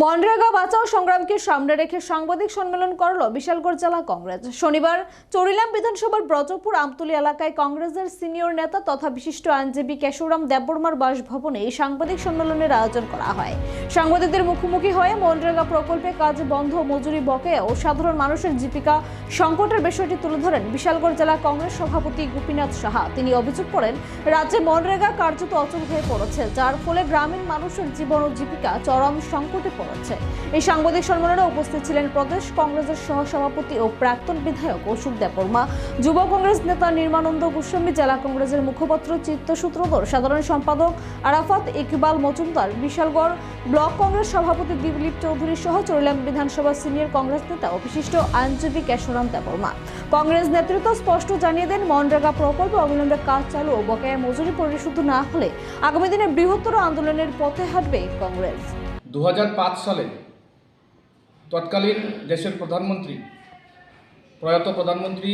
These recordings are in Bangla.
মনরেগা বাঁচাও সংগ্রামকে সামনে রেখে সাংবাদিক সম্মেলন করল বিশালগড় জেলা কংগ্রেস। শনিবার চরিলাম বিধানসভার ব্রজপুর আমতলী এলাকায় কংগ্রেসের সিনিয়র নেতা তথা বিশিষ্ট আইনজীবী কেশবরাম দেববর্মার বাসভবনে এই সাংবাদিক সম্মেলনের আয়োজন করা হয়। সাংবাদিকদের মুখোমুখি হয়ে মনরেগা প্রকল্পে কাজ বন্ধ, মজুরি বকেয়া ও সাধারণ মানুষের জীবিকা সংকটের বিষয়টি তুলে ধরেন বিশালগড় জেলা কংগ্রেস সভাপতি গোপীনাথ সাহা। তিনি অভিযোগ করেন, রাজ্যে মনরেগা কার্যত অচল হয়ে পড়েছে, যার ফলে গ্রামীণ মানুষের জীবন ও জীবিকা চরম সংকটে পড়েছে। এই সাংবাদিক সম্মেলনে উপস্থিত ছিলেন প্রদেশ কংগ্রেসের সহসভাপতি ও প্রাক্তন বিধায়ক অশোক দেববর্মা, যুব কংগ্রেস নেতা নির্মানন্দ গোস্বামী, জেলা কংগ্রেসের মুখপাত্র চিত্ত সূত্রধর, সাধারণ সম্পাদক আরাফাত ইকবাল মজুমদার, বিশালগড় ব্লক কংগ্রেস সভাপতি দিলীপ চৌধুরী সহ চরিলাম বিধানসভা সিনিয়র কংগ্রেস নেতা ও বিশিষ্ট আইনজীবী কেশবরাম দেববর্মা। কংগ্রেস নেতৃত্ব স্পষ্ট জানিয়ে দেন, মনরেগা প্রকল্প অবিলম্বে কাজ চালু ও বকেয়া মজুরি পরিশোধ না হলে আগামী দিনে বৃহত্তর আন্দোলনের পথে হাঁটবে কংগ্রেস। 2005 সালে তৎকালীন দেশের প্রয়াত প্রধানমন্ত্রী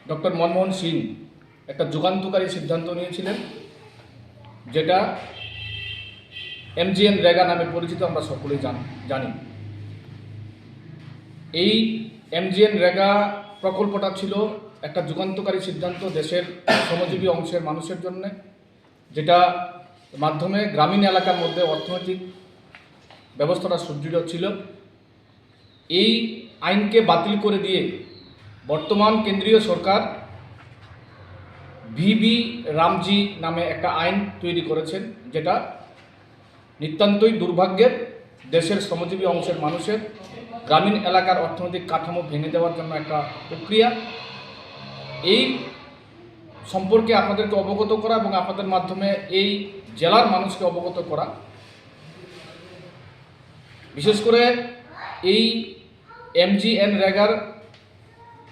ডক্টর মনমোহন সিং একটা যুগান্তকারী সিদ্ধান্ত নিয়েছিলেন, যেটা MGNREGA নামে পরিচিত, আমরা সকলেই জানি। এই MGNREGA প্রকল্পটা ছিল একটা যুগান্তকারী সিদ্ধান্ত দেশের শ্রমজীবী অংশের মানুষের জন্য, যেটা মাধ্যমে গ্রামীণ এলাকার মধ্যে অর্থনৈতিক ব্যবস্থাটা সুদৃঢ় ছিল। এই আইনকে বাতিল করে দিয়ে বর্তমান কেন্দ্রীয় সরকার ভিবি রামজি নামে একটা আইন তৈরি করেছেন, যেটা নিতান্তই দুর্ভাগ্যের। দেশের শ্রমজীবী অংশের মানুষের গ্রামীণ এলাকার অর্থনৈতিক কাঠামো ভেঙে দেওয়ার জন্য একটা প্রক্রিয়া। এই সম্পর্কে আপনাদেরকে অবগত করা এবং আপনাদের মাধ্যমে এই জেলার মানুষকে অবগত করা। বিশেষ করে এই MGNREGAর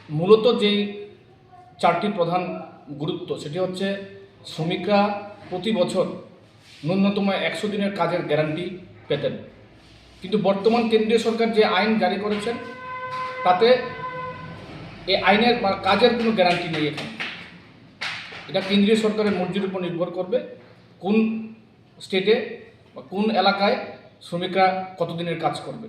মূলত যেই চারটি প্রধান গুরুত্ব, সেটি হচ্ছে শ্রমিকরা প্রতি বছর ন্যূনতম 100 দিনের কাজের গ্যারান্টি পেতেন, কিন্তু বর্তমান কেন্দ্রীয় সরকার যে আইন জারি করেছেন তাতে এই আইনের কাজের কোনো গ্যারান্টি নেই। এখানে এটা কেন্দ্রীয় সরকারের মর্জির উপর নির্ভর করবে কোন স্টেটে বা কোন এলাকায় শ্রমিকরা কতদিনের কাজ করবে।